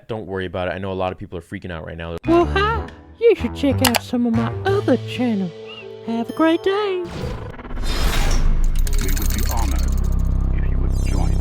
yet. Don't worry about it. I know a lot of people are freaking out right now. Well, hi. You should check out some of my other channels. Have a great day. We would be honored if you would join us.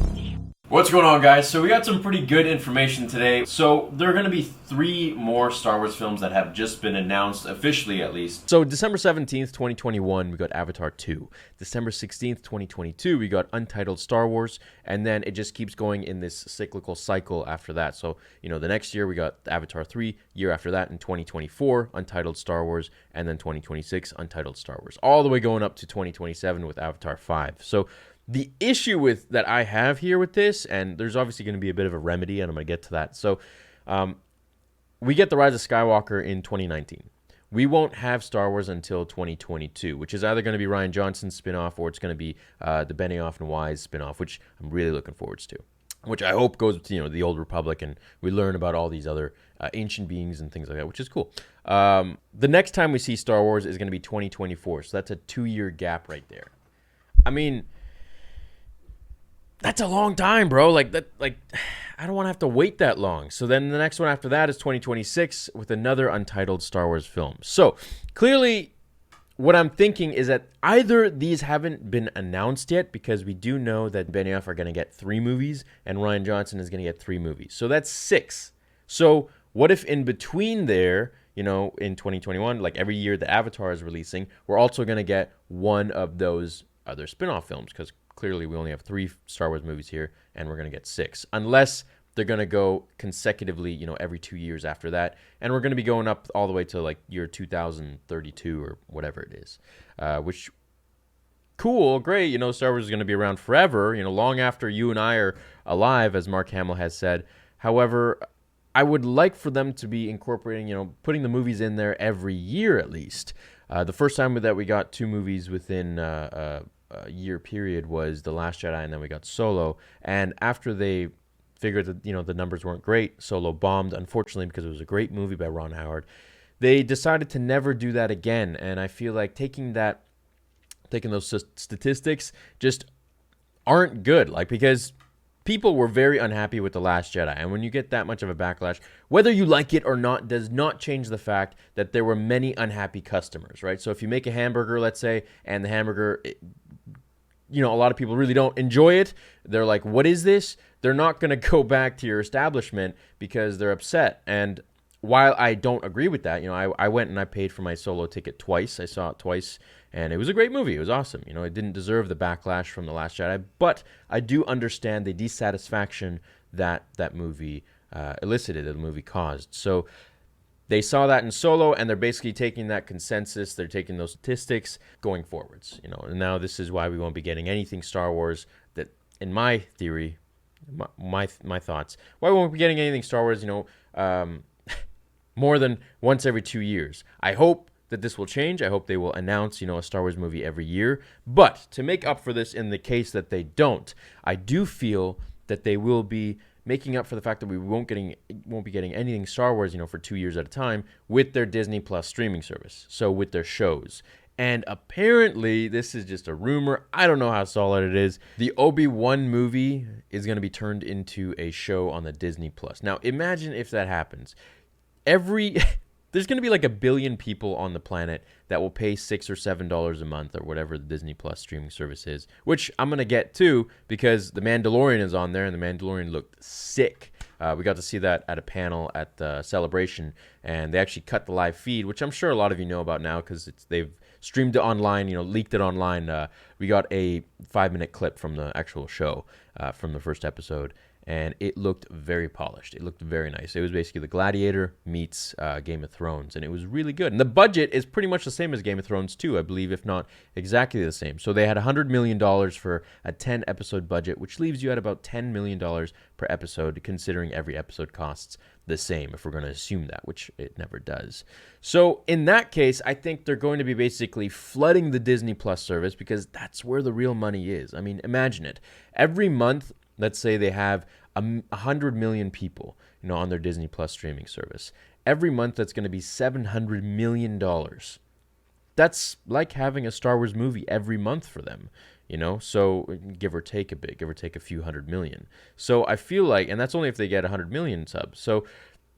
What's going on, guys? So we got some pretty good information today. So there are going to be 3 more Star Wars films that have just been announced, officially at least. So December 17th, 2021, we got Avatar 2. December 16th, 2022, we got Untitled Star Wars. And then it just keeps going in this cyclical cycle after that. So, you know, the next year we got Avatar 3. Year after that, in 2024, Untitled Star Wars. And then 2026, Untitled Star Wars. All the way going up to 2027 with Avatar 5. So the issue with that I have here with this, and there's obviously going to be a bit of a remedy, and I'm going to get to that. So we get The Rise of Skywalker in 2019. We won't have Star Wars until 2022, which is either going to be Rian Johnson's spinoff or it's going to be the Benioff and Weiss spinoff, which I'm really looking forward to. Which I hope goes to, you know, the Old Republic, and we learn about all these other ancient beings and things like that, which is cool. The next time we see Star Wars is going to be 2024, so that's a 2-year gap right there. I mean, that's a long time, bro. Like I don't want to have to wait that long. So then the next one after that is 2026 with another untitled Star Wars film. So clearly what I'm thinking is that either these haven't been announced yet, because we do know that Benioff are going to get 3 movies and Rian Johnson is going to get 3 movies. So that's 6. So what if in between there, you know, in 2021, like every year the Avatar is releasing, we're also going to get one of those other spin-off films, because clearly we only have 3 Star Wars movies here, and we're going to get 6. Unless they're going to go consecutively, you know, every 2 years after that. And we're going to be going up all the way to, like, year 2032 or whatever it is. Which, cool, great. You know, Star Wars is going to be around forever, you know, long after you and I are alive, as Mark Hamill has said. However, I would like for them to be incorporating, you know, putting the movies in there every year at least. The first time that we got 2 movies within a year period was The Last Jedi, and then we got Solo. And after they figured that, you know, the numbers weren't great, Solo bombed, unfortunately, because it was a great movie by Ron Howard. They decided to never do that again, and I feel like taking those statistics just aren't good, like, because people were very unhappy with The Last Jedi, and when you get that much of a backlash, whether you like it or not does not change the fact that there were many unhappy customers, right? So if you make a hamburger, let's say, and the hamburger, you know, a lot of people really don't enjoy it. They're like, what is this? They're not going to go back to your establishment because they're upset. And while I don't agree with that, you know, I went and I paid for my Solo ticket twice. I saw it twice, and it was a great movie. It was awesome. You know, it didn't deserve the backlash from The Last Jedi, but I do understand the dissatisfaction that that movie elicited, that the movie caused. So they saw that in Solo, and they're basically taking that consensus, they're taking those statistics going forwards, you know. And now this is why we won't be getting anything Star Wars that, in my theory, my thoughts, why we won't be getting anything Star Wars, you know, more than once every 2 years. I hope that this will change. I hope they will announce, you know, a Star Wars movie every year. But to make up for this, in the case that they don't, I do feel that they will be making up for the fact that we won't be getting anything Star Wars, you know, for 2 years at a time with their Disney Plus streaming service. So with their shows. And apparently, this is just a rumor. I don't know how solid it is. The Obi-Wan movie is going to be turned into a show on the Disney Plus. Now, imagine if that happens. There's going to be like 1 billion people on the planet that will pay $6 or $7 a month or whatever the Disney Plus streaming service is, which I'm going to get too, because The Mandalorian is on there, and The Mandalorian looked sick. We got to see that at a panel at the Celebration, and they actually cut the live feed, which I'm sure a lot of you know about now because they've streamed it online, you know, leaked it online. We got a 5-minute clip from the actual show from the first episode, and it looked very polished. It looked very nice. It was basically The Gladiator meets Game of Thrones, and it was really good. And the budget is pretty much the same as Game of Thrones too, I believe, if not exactly the same. So they had $100 million for a 10-episode budget, which leaves you at about $10 million per episode, considering every episode costs the same, if we're going to assume that, which it never does. So in that case, I think they're going to be basically flooding the Disney Plus service, because that's where the real money is. I mean, imagine it. Every month, let's say they have 100 million people, you know, on their Disney Plus streaming service. Every month, that's going to be $700 million. that's like having a Star Wars movie every month for them, so give or take a bit, give or take a few 100 million. So I feel like, and that's only if they get 100 million subs. So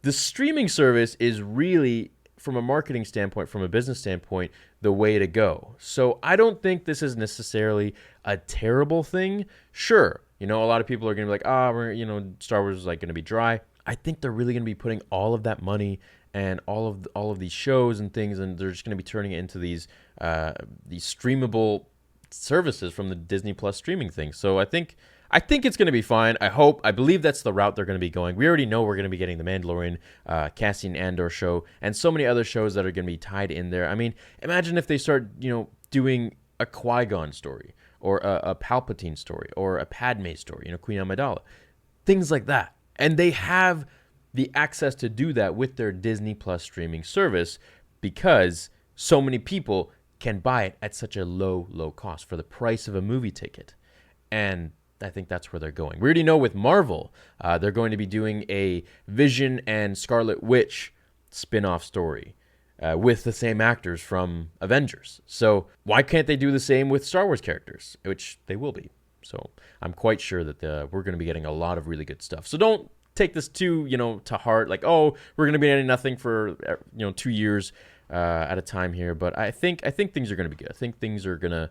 the streaming service is really, from a marketing standpoint, from a business standpoint, the way to go. So I don't think this is necessarily a terrible thing. Sure, a lot of people are going to be like, Star Wars is like going to be dry. I think they're really going to be putting all of that money and all of these shows and things, and they're just going to be turning it into these streamable services from the Disney Plus streaming thing. So I think it's going to be fine. I believe that's the route they're going to be going. We already know we're going to be getting the Mandalorian, Cassian Andor show, and so many other shows that are going to be tied in there. I mean, imagine if they start, doing a Qui-Gon story, or a Palpatine story, or a Padme story, Queen Amidala, things like that. And they have the access to do that with their Disney Plus streaming service, because so many people can buy it at such a low cost for the price of a movie ticket. And I think that's where they're going. We already know with Marvel, they're going to be doing a Vision and Scarlet Witch spin-off story with the same actors from Avengers. So why can't they do the same with Star Wars characters, which they will be. So I'm quite sure that we're going to be getting a lot of really good stuff. So don't take this too, to heart, like, oh, we're going to be getting nothing for, 2 years at a time here. But I think things are going to be good. I think things are going to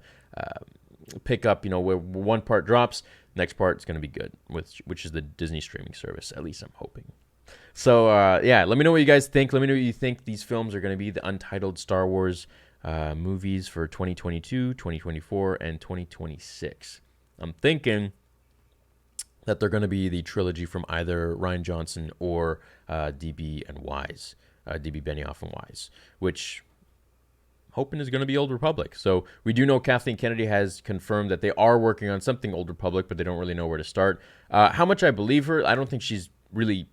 pick up, where one part drops, next part is going to be good, which is the Disney streaming service. At least I'm hoping. So, let me know what you guys think. Let me know what you think these films are going to be, the untitled Star Wars movies for 2022, 2024, and 2026. I'm thinking that they're going to be the trilogy from either Rian Johnson or DB Benioff and Wise, which I'm hoping is going to be Old Republic. So we do know Kathleen Kennedy has confirmed that they are working on something Old Republic, but they don't really know where to start. How much I believe her, I don't think she's really,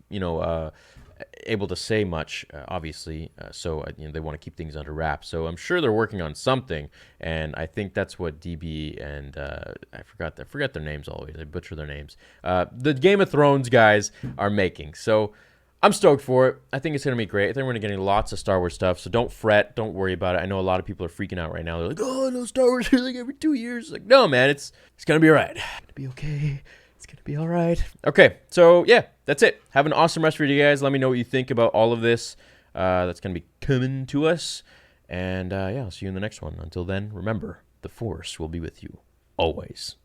able to say much, obviously. So they want to keep things under wraps. So I'm sure they're working on something, and I think that's what DB and I forgot their names always. I butcher their names. The Game of Thrones guys are making. So I'm stoked for it. I think it's going to be great. I think we're going to get lots of Star Wars stuff, so don't fret. Don't worry about it. I know a lot of people are freaking out right now. They're like, oh, no, Star Wars like every 2 years. Like, no, man, it's going to be all right. It's going to be okay. It's going to be all right. Okay, so, yeah, that's it. Have an awesome rest of your day, guys. Let me know what you think about all of this that's going to be coming to us. And, I'll see you in the next one. Until then, remember, the Force will be with you always.